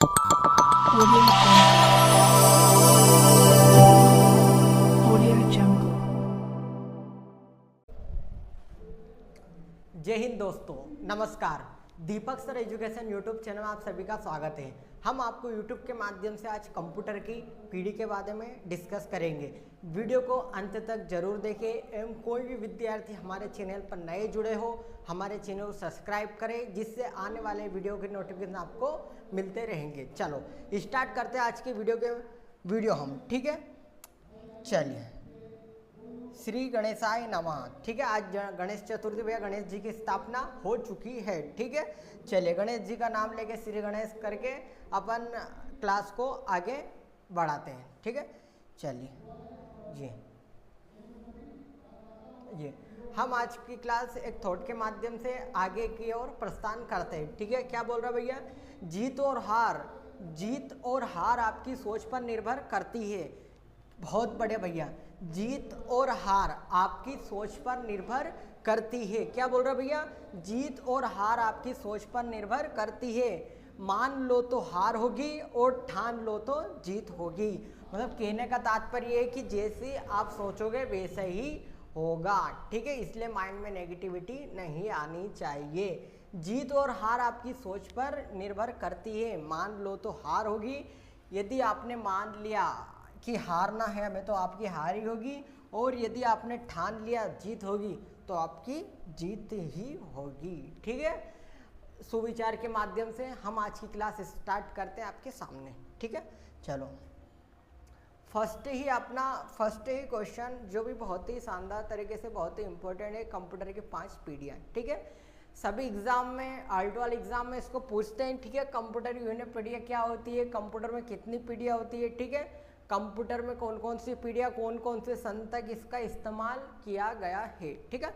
Audio Jungle. जय हिंद दोस्तों, नमस्कार। दीपक सर एजुकेशन यूट्यूब चैनल में आप सभी का स्वागत है। हम आपको यूट्यूब के माध्यम से आज कंप्यूटर की पीढ़ी के बारे में डिस्कस करेंगे। वीडियो को अंत तक जरूर देखें एवं कोई भी विद्यार्थी हमारे चैनल पर नए जुड़े हो हमारे चैनल को सब्सक्राइब करें, जिससे आने वाले वीडियो के नोटिफिकेशन आपको मिलते रहेंगे। चलो स्टार्ट करते हैं आज की वीडियो हम, ठीक है। चलिए, श्री गणेशाय नमः। ठीक है, आज गणेश चतुर्थी भैया, गणेश जी की स्थापना हो चुकी है। ठीक है, चलिए गणेश जी का नाम लेके श्री गणेश करके अपन क्लास को आगे बढ़ाते हैं। ठीक है, चलिए जी हम आज की क्लास एक थॉट के माध्यम से आगे की ओर प्रस्थान करते हैं। ठीक है, क्या बोल रहा भैया? जीत और हार आपकी सोच पर निर्भर करती है। बहुत बढ़िया भैया, जीत और हार आपकी सोच पर निर्भर करती है। क्या बोल रहा भैया? जीत और हार आपकी सोच पर निर्भर करती है। मान लो तो हार होगी और ठान लो तो जीत होगी। मतलब कहने का तात्पर्य है कि जैसे आप सोचोगे वैसे ही होगा। ठीक है, इसलिए माइंड में नेगेटिविटी नहीं आनी चाहिए। जीत और हार आपकी सोच पर निर्भर करती है। मान लो तो हार होगी। यदि आपने मान लिया कि हारना है हमें, तो आपकी हार ही होगी, और यदि आपने ठान लिया जीत होगी तो आपकी जीत ही होगी। ठीक है, सुविचार के माध्यम से हम आज की क्लास स्टार्ट करते हैं आपके सामने। ठीक है, चलो फर्स्ट ही क्वेश्चन जो भी बहुत ही शानदार तरीके से बहुत ही इंपॉर्टेंट है। कंप्यूटर की 5 पीढ़ियाँ। ठीक है, सभी एग्जाम में, आल्टोल एग्जाम में इसको पूछते हैं। ठीक है, कंप्यूटर यूनिट पीढ़ियाँ क्या होती है, कंप्यूटर में कितनी पीढ़ियाँ होती है। ठीक है, कंप्यूटर में कौन कौन सी पीढ़ियाँ, कौन कौन से सन तक इसका इस्तेमाल किया गया है। ठीक है,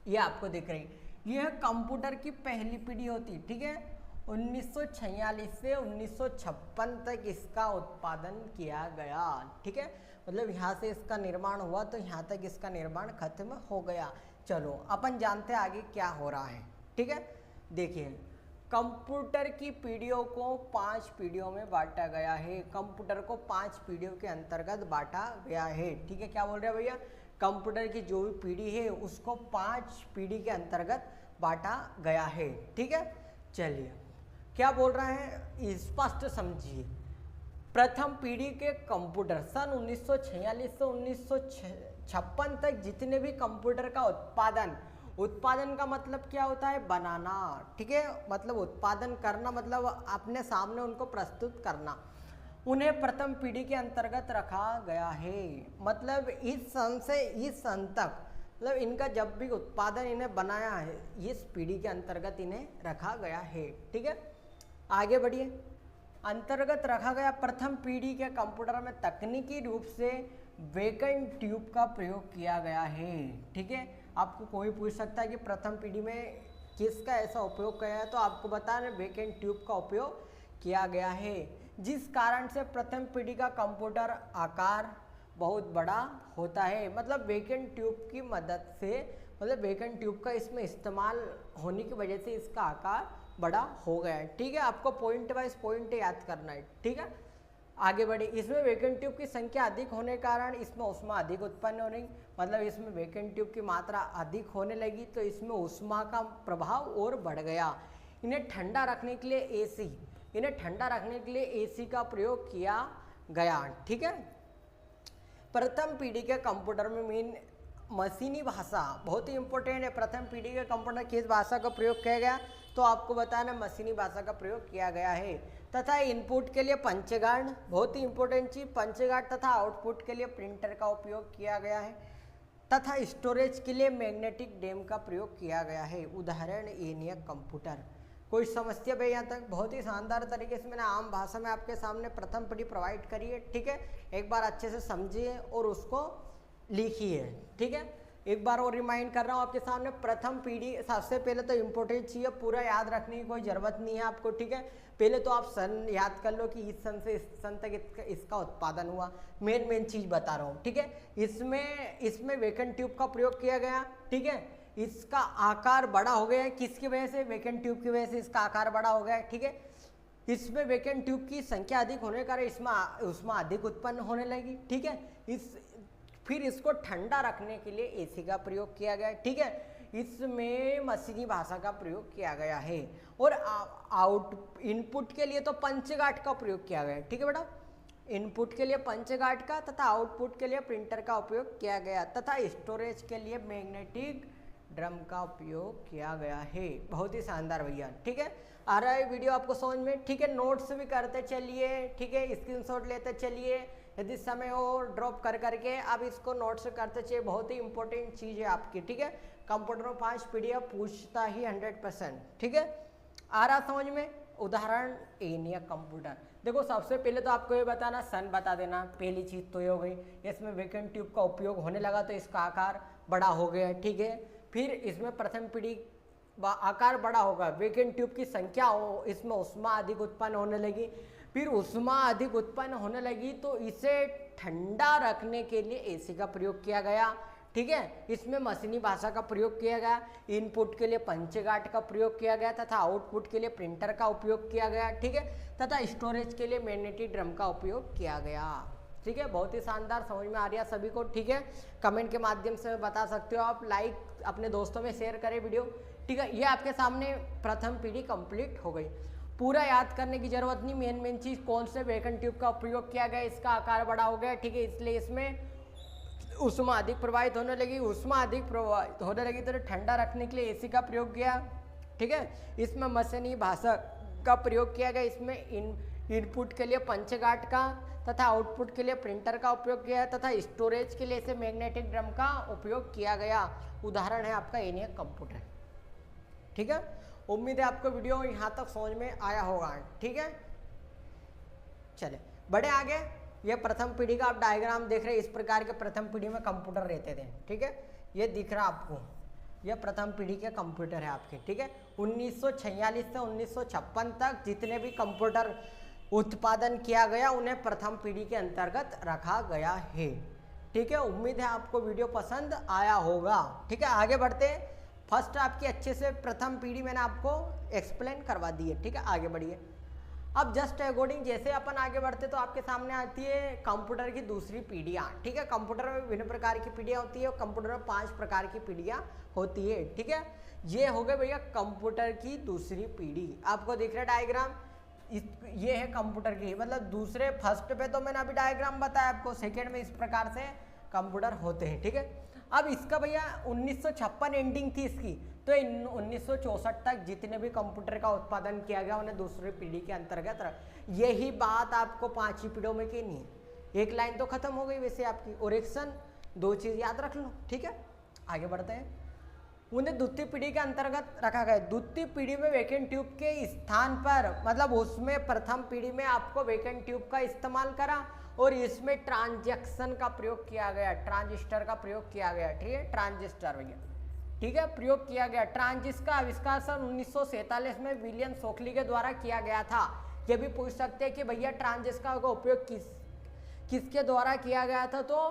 ये आपको दिख रही, यह कंप्यूटर की पहली पीढ़ी होती है। ठीक है, 1946 से 1956 तक इसका उत्पादन किया गया। ठीक है, मतलब यहाँ से इसका निर्माण हुआ तो यहाँ तक इसका निर्माण खत्म हो गया। चलो अपन जानते हैं आगे क्या हो रहा है। ठीक है, देखिए कंप्यूटर की पीढ़ियों को 5 पीढ़ियों में बांटा गया है। कंप्यूटर को 5 पीढ़ियों के अंतर्गत बांटा गया है। ठीक है, क्या बोल रहे हैं भैया? कंप्यूटर की जो भी पीढ़ी है उसको 5 पीढ़ी के अंतर्गत बांटा गया है। ठीक है, चलिए क्या बोल रहे हैं स्पष्ट समझिए। प्रथम पीढ़ी के कंप्यूटर सन 1946 से 1956 तक जितने भी कंप्यूटर का उत्पादन का मतलब क्या होता है? बनाना। ठीक है, मतलब उत्पादन करना, मतलब अपने सामने उनको प्रस्तुत करना। उन्हें प्रथम पीढ़ी के अंतर्गत रखा गया है। मतलब इस सन से इस सन तक, मतलब इनका जब भी उत्पादन इन्हें बनाया है, इस पीढ़ी के अंतर्गत इन्हें रखा गया है। ठीक है, आगे बढ़िए। अंतर्गत रखा गया प्रथम पीढ़ी के कंप्यूटर में तकनीकी रूप से वैकेंट ट्यूब का प्रयोग किया गया है। ठीक है, आपको कोई पूछ सकता है कि प्रथम पीढ़ी में किसका ऐसा उपयोग किया है, तो आपको बताना वैकेंट ट्यूब का उपयोग किया गया है, जिस कारण से प्रथम पीढ़ी का कंप्यूटर आकार बहुत बड़ा होता है। मतलब वैकेंट ट्यूब की मदद से, मतलब वैकेंट ट्यूब का इसमें इस्तेमाल होने की वजह से इसका आकार बड़ा हो गया है। ठीक है, आपको पॉइंट वाइज पॉइंट याद करना है। ठीक है, आगे बढ़े। इसमें वैकेंट ट्यूब की संख्या अधिक होने के कारण इसमें ऊष्मा अधिक उत्पन्न होने, मतलब इसमें वैकेंट ट्यूब की मात्रा अधिक होने लगी तो इसमें ऊष्मा का प्रभाव और बढ़ गया। इन्हें ठंडा रखने के लिए एसी का प्रयोग किया गया। ठीक है, प्रथम पीढ़ी के कंप्यूटर में मशीनी भाषा बहुत ही इंपॉर्टेंट है। प्रथम पीढ़ी के कंप्यूटर किस भाषा का प्रयोग किया गया, तो आपको बताना मशीनी भाषा का प्रयोग किया गया है। तथा इनपुट के लिए पंचगार्ड, बहुत ही इंपॉर्टेंट चीज, पंचगार्ड तथा आउटपुट के लिए प्रिंटर का उपयोग किया गया है। तथा स्टोरेज के लिए मैग्नेटिक डेम का प्रयोग किया गया है। उदाहरण ENIAC कंप्यूटर। कोई समस्या भाई यहाँ तक? बहुत ही शानदार तरीके से मैंने आम भाषा में आपके सामने प्रथम पीढ़ी प्रोवाइड करी है। ठीक है, एक बार अच्छे से समझिए और उसको लिखिए। ठीक है, एक बार और रिमाइंड कर रहा हूँ आपके सामने, प्रथम पीढ़ी सबसे पहले तो इम्पोर्टेंट चीज़ है, पूरा याद रखने की कोई ज़रूरत नहीं है आपको। ठीक है, पहले तो आप सन याद कर लो कि इस सन से इस सन तक इसका उत्पादन हुआ। मेन चीज़ बता रहा हूँ। ठीक है, इसमें वैकेंट ट्यूब का प्रयोग किया गया। ठीक है, इसका आकार बड़ा हो गया है, किसकी वजह से? वैकेंट ट्यूब की वजह से इसका आकार बड़ा हो गया है। ठीक है, इसमें वैकेंट ट्यूब की संख्या अधिक होने के कारण इसमें उसमें अधिक उत्पन्न होने लगी, ठीक है। फिर इसको ठंडा रखने के लिए एसी का प्रयोग किया गया, ठीक है। इसमें मशीनी भाषा का प्रयोग किया गया है और इनपुट के लिए तो पंचगाठ का प्रयोग किया गया है, ठीक है बेटा। इनपुट के लिए पंचगाठ का तथा आउटपुट के लिए प्रिंटर का उपयोग किया गया तथा स्टोरेज के लिए मैग्नेटिक ड्रम का उपयोग किया गया है। बहुत ही शानदार भैया, ठीक है। आ रहा है वीडियो आपको समझ में, ठीक है। नोट्स भी करते चलिए, ठीक है, स्क्रीनशॉट लेते चलिए, यदि समय हो ड्रॉप कर करके अब इसको नोट्स करते चाहिए। बहुत ही इंपॉर्टेंट चीज़ है आपकी, ठीक है। कंप्यूटर में 5 PDF पूछता ही 100%, ठीक है। आ रहा समझ में। उदाहरण ENIAC कंप्यूटर, देखो सबसे पहले तो आपको ये बताना, सन बता देना, पहली चीज़ तो ये हो गई। इसमें वैकेंट ट्यूब का उपयोग होने लगा तो इसका आकार बड़ा हो गया, ठीक है। फिर इसमें प्रथम पीढ़ी आकार बड़ा होगा, वैकेंट ट्यूब की संख्या हो, इसमें ऊष्मा अधिक उत्पन्न होने लगी। फिर ऊष्मा अधिक उत्पन्न होने लगी तो इसे ठंडा रखने के लिए एसी का प्रयोग किया गया, ठीक है। इसमें मशीनी भाषा का प्रयोग किया गया, इनपुट के लिए पंचगाठ का प्रयोग किया गया तथा आउटपुट के लिए प्रिंटर का उपयोग किया गया, ठीक है, तथा स्टोरेज के लिए मैग्नेटिक ड्रम का उपयोग किया गया, ठीक है। बहुत ही शानदार, समझ में आ रहा है सभी को, ठीक है। कमेंट के माध्यम से बता सकते हो आप, लाइक अपने दोस्तों में शेयर करें वीडियो, ठीक है। ये आपके सामने प्रथम पीढ़ी कंप्लीट हो गई। पूरा याद करने की जरूरत नहीं, मेन चीज़ कौन से वैकेंट ट्यूब का प्रयोग किया गया, इसका आकार बड़ा हो गया, ठीक है, इसलिए इसमें ऊष्मा अधिक प्रवाहित होने लगी। ऊष्मा अधिक प्रवाहित होने लगी तो ठंडा रखने के लिए एसी का प्रयोग किया, ठीक है। इसमें मशीनी भाषा का प्रयोग किया गया, इसमें इनपुट के लिए पंचगाठ का तथा आउटपुट के लिए प्रिंटर का उपयोग किया तथा स्टोरेज के लिए इसे मैग्नेटिक ड्रम का उपयोग किया गया। उदाहरण है आपका ENIAC कंप्यूटर, ठीक है। उम्मीद है आपको वीडियो यहाँ तक समझ में आया होगा, ठीक है। चले बड़े आगे, ये प्रथम पीढ़ी का आप डायग्राम देख रहे हैं, इस प्रकार के प्रथम पीढ़ी में कंप्यूटर रहते थे, ठीक है। ये दिख रहा आपको, ये प्रथम पीढ़ी के कंप्यूटर है आपके, ठीक है। 1946 से 1956 तक जितने भी कंप्यूटर उत्पादन किया गया उन्हें प्रथम पीढ़ी के अंतर्गत रखा गया है, ठीक है। उम्मीद है आपको वीडियो पसंद आया होगा, ठीक है। आगे बढ़ते हैं। फर्स्ट आपकी अच्छे से प्रथम पीढ़ी मैंने आपको एक्सप्लेन करवा दी है, ठीक है। आगे बढ़िए। अब जस्ट अकॉर्डिंग जैसे अपन आगे बढ़ते तो आपके सामने आती है कंप्यूटर की दूसरी पीढ़ियाँ, ठीक है। कंप्यूटर में विभिन्न प्रकार की पीढ़ियाँ होती है और कंप्यूटर में 5 प्रकार की पीढ़ियाँ होती है, ठीक है। ये हो गए भैया कंप्यूटर की दूसरी पीढ़ी। आपको दिख रहा है डायग्राम, ये है कंप्यूटर की, मतलब दूसरे फर्स्ट पे तो मैंने अभी डायग्राम बताया आपको, सेकेंड में इस प्रकार से कंप्यूटर होते हैं, ठीक है। अब इसका भैया 1956 एंडिंग थी इसकी, तो 1964 तक जितने भी कंप्यूटर का उत्पादन किया गया उन्हें दूसरी पीढ़ी के अंतर्गत यही बात आपको 5 ही पीढ़ियों में कहनी है। एक लाइन तो खत्म हो गई वैसे आपकी, और एक्शन 2 चीज याद रख लो, ठीक है। आगे बढ़ते हैं। उन्हें द्वितीय पीढ़ी के अंतर्गत रखा गया। द्वितीय पीढ़ी में वैकेंट ट्यूब के स्थान पर, मतलब उसमें प्रथम पीढ़ी में आपको वैकेंट ट्यूब का इस्तेमाल करा और इसमें ट्रांजैक्शन का प्रयोग किया गया, ट्रांजिस्टर का प्रयोग किया गया, ठीक है। ट्रांजिस्टर भैया, ठीक है, प्रयोग किया गया। ट्रांजिस्टर का आविष्कार सन 1947 में विलियम शॉकली के द्वारा किया गया था। ये भी पूछ सकते हैं कि भैया ट्रांजिस्टर का उपयोग किसके द्वारा किया गया था, तो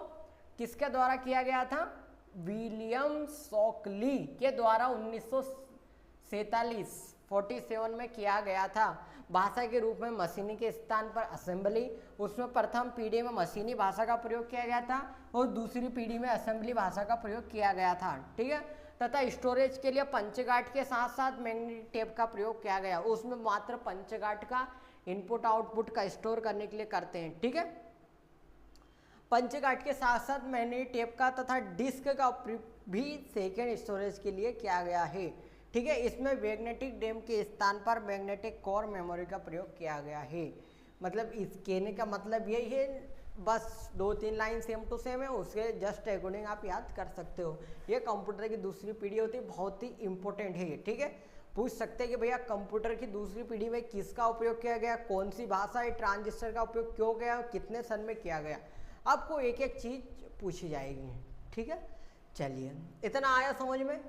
किसके द्वारा किया गया था, विलियम शॉकली के द्वारा 1947 में किया गया था। भाषा के रूप में मशीनी के स्थान पर असेंबली, उसमें प्रथम पीढ़ी में मशीनी भाषा का प्रयोग किया गया था और दूसरी पीढ़ी में असेंबली भाषा का प्रयोग किया गया था, ठीक है। तथा स्टोरेज के लिए पंचगाठ के साथ साथ मैग्नेटिक टेप का प्रयोग किया गया, उसमें मात्र पंचगाठ का इनपुट आउटपुट का स्टोर करने के लिए करते हैं, ठीक है। पंचगाठ के साथ साथ मैग्नेटिक टेप का तथा डिस्क का भी सेकेंड स्टोरेज के लिए किया गया है, ठीक है। इसमें मैग्नेटिक ड्रम के स्थान पर मैग्नेटिक कोर मेमोरी का प्रयोग किया गया है। मतलब इस कहने का मतलब यही है, बस 2-3 लाइन सेम टू सेम है, उसके जस्ट अकॉर्डिंग आप याद कर सकते हो। ये कंप्यूटर की दूसरी पीढ़ी होती है, बहुत ही इंपॉर्टेंट है ये, ठीक है। पूछ सकते हैं कि भैया कंप्यूटर की दूसरी पीढ़ी में किसका उपयोग किया गया, कौन सी भाषा है, ट्रांजिस्टर का उपयोग क्यों गया और कितने सन में किया गया, आपको एक एक चीज पूछी जाएगी, ठीक है। चलिए इतना आया समझ में।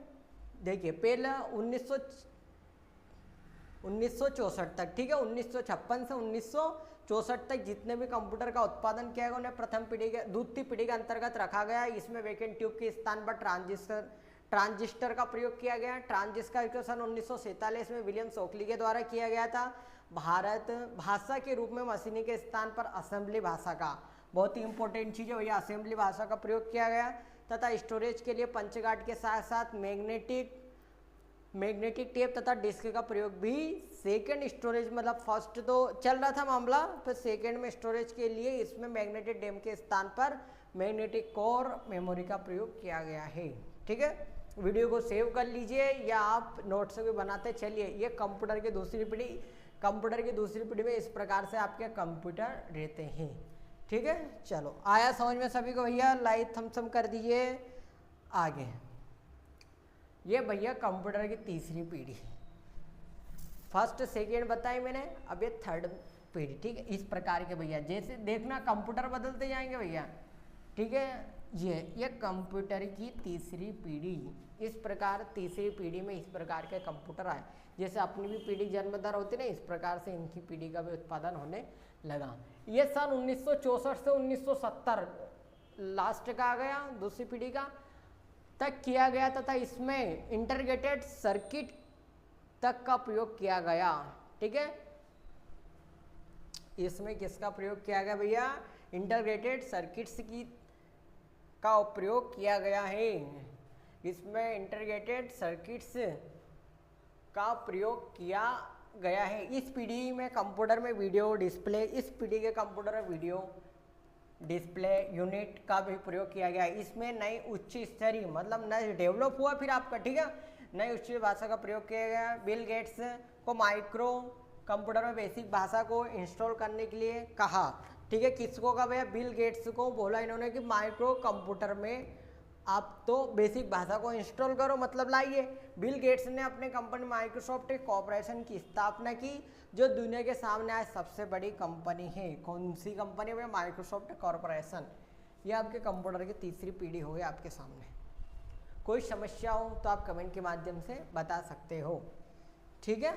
देखिए पहला 1964 तक, ठीक है। 1956 से 1964 तक जितने भी कंप्यूटर का उत्पादन किया गया उन्हें प्रथम पीढ़ी के द्वितीय पीढ़ी के अंतर्गत रखा गया। इसमें वैकेंट ट्यूब के स्थान पर ट्रांजिस्टर का प्रयोग किया गया। ट्रांजिस्टर का सन 1947 में विलियम शॉकली के द्वारा किया गया था। भारत भाषा के रूप में मशीनी के स्थान पर असेंबली भाषा का, बहुत ही इंपॉर्टेंट चीज़ है भैया, असेंबली भाषा का प्रयोग किया गया तथा स्टोरेज के लिए पंचगार्ड के साथ साथ मैग्नेटिक टेप तथा डिस्क का प्रयोग भी सेकंड स्टोरेज, मतलब फर्स्ट तो चल रहा था मामला, फिर सेकंड में स्टोरेज के लिए इसमें मैग्नेटिक टेप के स्थान पर मैग्नेटिक कोर मेमोरी का प्रयोग किया गया है। ठीक है, वीडियो को सेव कर लीजिए या आप नोट्स भी बनाते चलिए। ये कंप्यूटर की दूसरी पीढ़ी में इस प्रकार से आपके कंप्यूटर रहते हैं। ठीक है, चलो आया समझ में सभी को भैया, लाइक थम्स अप कर दीजिए। आगे ये भैया कंप्यूटर की तीसरी पीढ़ी, फर्स्ट सेकेंड बताई मैंने, अब ये थर्ड पीढ़ी। ठीक है, इस प्रकार के भैया, जैसे देखना कंप्यूटर बदलते जाएंगे भैया। ठीक है, ये कंप्यूटर की तीसरी पीढ़ी, इस प्रकार तीसरी पीढ़ी में इस प्रकार के कंप्यूटर आए। जैसे अपनी भी पीढ़ी जन्मदर होती ना, इस प्रकार से इनकी पीढ़ी का भी उत्पादन होने लगा। ये सन 1964 से 1970 लास्ट का आ गया, दूसरी पीढ़ी का तक किया गया तथा इसमें इंटीग्रेटेड सर्किट तक का प्रयोग किया गया। ठीक है, इसमें किसका प्रयोग किया गया भैया? इंटीग्रेटेड सर्किट्स की का प्रयोग किया गया है। इसमें इंटीग्रेटेड सर्किट्स का प्रयोग किया गया है। इस पीढ़ी में कंप्यूटर में वीडियो डिस्प्ले, इस पीढ़ी के कंप्यूटर में वीडियो डिस्प्ले यूनिट का भी प्रयोग किया गया है। इसमें नई उच्च स्तरीय, मतलब नए डेवलप हुआ फिर आपका, ठीक है, नई उच्च भाषा का प्रयोग किया गया। बिल गेट्स को माइक्रो कंप्यूटर में बेसिक भाषा को इंस्टॉल करने के लिए कहा। ठीक है, किसको कहा भैया? बिल गेट्स को बोला इन्होंने कि माइक्रो कंप्यूटर में आप तो बेसिक भाषा को इंस्टॉल करो, मतलब लाइए। बिल गेट्स ने अपने कंपनी माइक्रोसॉफ्ट कॉर्पोरेशन की स्थापना की, जो दुनिया के सामने आज सबसे बड़ी कंपनी है। कौन सी कंपनी में? Microsoft corporation. ये आपके कंप्यूटर की तीसरी पीढ़ी हो गई आपके सामने। कोई समस्या हो तो आप कमेंट के माध्यम से बता सकते हो। ठीक है,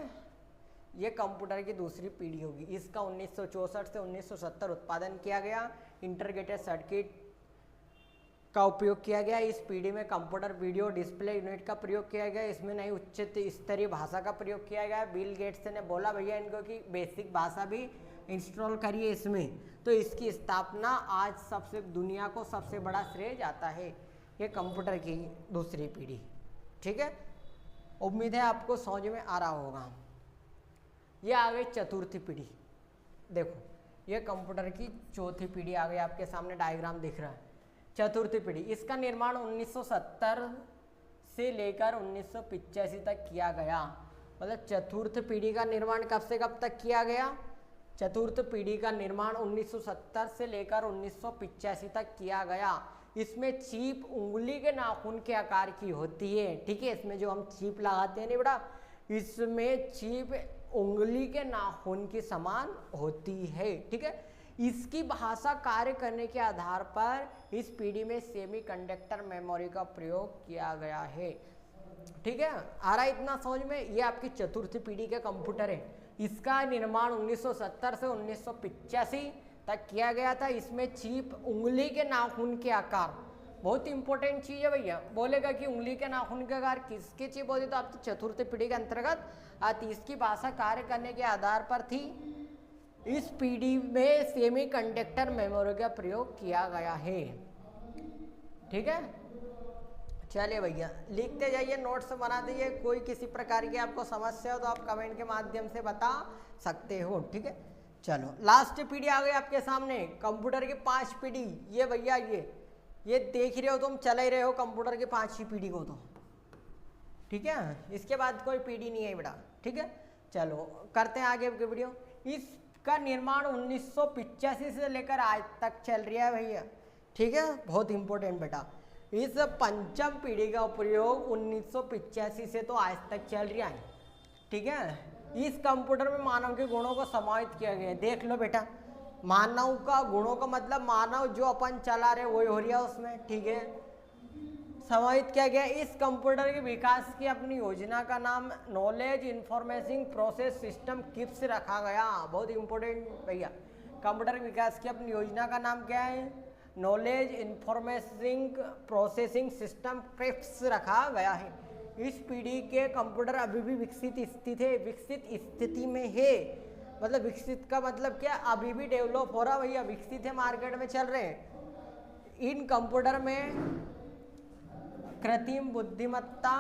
ये कंप्यूटर की दूसरी पीढ़ी होगी। इसका 1964 से 1970 उत्पादन किया गया। इंटीग्रेटेड सर्किट का उपयोग किया गया। इस पीढ़ी में कंप्यूटर वीडियो डिस्प्ले यूनिट का प्रयोग किया गया। इसमें नई उच्च स्तरीय भाषा का प्रयोग किया गया। बिल गेट्स ने बोला भैया इनको कि बेसिक भाषा भी इंस्टॉल करिए इसमें, तो इसकी स्थापना आज सबसे दुनिया को सबसे बड़ा श्रेय जाता है। ये कंप्यूटर की दूसरी पीढ़ी। ठीक है, उम्मीद है आपको समझ में आ रहा होगा। ये आ गई चतुर्थी पीढ़ी। देखो, ये कंप्यूटर की चौथी पीढ़ी आ गई, आपके सामने डायग्राम दिख रहा है। चतुर्थी पीढ़ी, इसका निर्माण 1970 से लेकर 1985 तक किया गया। मतलब चतुर्थ पीढ़ी का निर्माण कब से कब तक किया गया? चतुर्थ पीढ़ी का निर्माण 1970 से लेकर 1985 तक किया गया। इसमें चीप उंगली के नाखून के आकार की होती है। ठीक है, इसमें जो हम चीप लगाते हैं नहीं बेटा, इसमें चीप उंगली के नाखून के समान होती है। ठीक है, इसकी भाषा कार्य करने के आधार पर इस पीढ़ी में सेमीकंडक्टर मेमोरी का प्रयोग किया गया है। ठीक है, आ रहा है इतना समझ में? ये आपकी चतुर्थ पीढ़ी के कंप्यूटर है। इसका निर्माण 1970 से 1985 तक किया गया था। इसमें चीप उंगली के नाखून के आकार, बहुत इंपॉर्टेंट चीज है भैया। बोलेगा कि उंगली के नाखून के आकार किसके चिप होती, तो आप चतुर्थ पीढ़ी के अंतर्गत आती। इसकी भाषा कार्य करने के आधार पर थी। इस पीढ़ी में सेमीकंडक्टर मेमोरी का प्रयोग किया गया है। ठीक है, चलिए भैया लिखते जाइए, नोट्स बना दीजिए। कोई किसी प्रकार की आपको समस्या हो तो आप कमेंट के माध्यम से बता सकते हो। ठीक है, चलो लास्ट पीढ़ी आ गई आपके सामने, कंप्यूटर की 5 पीढ़ी। ये भैया ये देख रहे हो तुम, चल ही रहे हो कंप्यूटर की 5 पीढ़ी को तो। ठीक है, इसके बाद कोई पीढ़ी नहीं है बेटा। ठीक है, चलो करते हैं आगे की वीडियो। इसका निर्माण 1985 से लेकर आज तक चल रहा है भैया। ठीक है, बहुत इंपॉर्टेंट बेटा। इस पंचम पीढ़ी का प्रयोग 1985 से तो आज तक चल रहा है। ठीक है, इस कंप्यूटर में मानव के गुणों को समाहित किया गया है। देख लो बेटा, मानव का गुणों का मतलब मानव जो अपन चला रहे वही हो रहा है उसमें। ठीक है, समाहित किया गया। इस कंप्यूटर के विकास की अपनी योजना का नाम knowledge information process system KIPS रखा गया। बहुत इंपॉर्टेंट भैया, कंप्यूटर के विकास की अपनी योजना का नाम क्या है? नॉलेज इंफॉर्मेशन प्रोसेसिंग सिस्टम क्रिप्स रखा गया है। इस पीढ़ी के कंप्यूटर अभी भी विकसित स्थिति में है। मतलब विकसित का मतलब क्या, अभी भी डेवलप हो रहा भैया, विकसित है, मार्केट में चल रहे हैं। इन कंप्यूटर में कृत्रिम बुद्धिमत्ता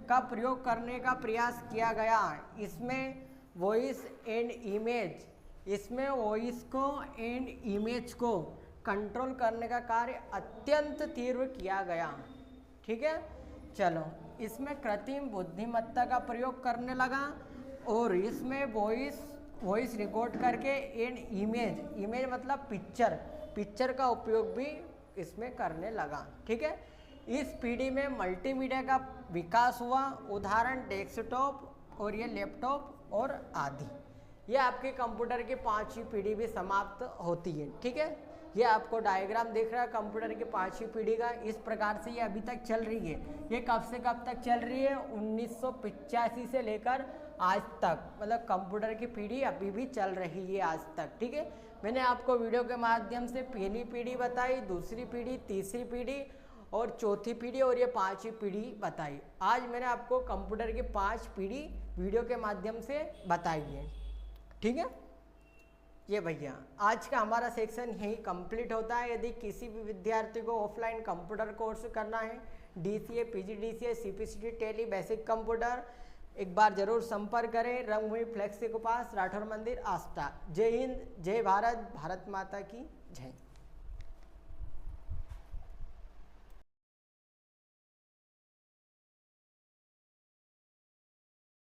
का प्रयोग करने का प्रयास किया गया। इसमें वॉइस एंड इमेज, इसमें वॉइस को एंड इमेज को कंट्रोल करने का कार्य अत्यंत तीव्र किया गया। ठीक है, चलो इसमें कृत्रिम बुद्धिमत्ता का प्रयोग करने लगा और इसमें वॉइस रिकॉर्ड करके एंड इमेज मतलब पिक्चर का उपयोग भी इसमें करने लगा। ठीक है, इस पीढ़ी में मल्टीमीडिया का विकास हुआ, उदाहरण डेस्कटॉप और ये लैपटॉप और आदि। ये आपके कंप्यूटर की 5वीं पीढ़ी भी समाप्त होती है। ठीक है, ये आपको डायग्राम देख रहा है कंप्यूटर की 5वीं पीढ़ी का, इस प्रकार से ये अभी तक चल रही है। ये कब से कब तक चल रही है, 1985 से लेकर आज तक, मतलब कंप्यूटर की पीढ़ी अभी भी चल रही है आज तक। ठीक है, मैंने आपको वीडियो के माध्यम से पहली पीढ़ी बताई, दूसरी पीढ़ी, तीसरी पीढ़ी और चौथी पीढ़ी और ये 5वीं पीढ़ी बताई। आज मैंने आपको कंप्यूटर की 5 पीढ़ी वीडियो के माध्यम से बताई है। ठीक है, ये भैया आज का हमारा सेक्शन यही कंप्लीट होता है। यदि किसी भी विद्यार्थी को ऑफलाइन कंप्यूटर कोर्स करना है, DCA, PGDCA, CPCT, tally, basic computer, एक बार जरूर संपर्क करें रंगभूमि फ्लेक्सी के पास, राठौर मंदिर, आस्था। जय हिंद, जय भारत, भारत माता की जय।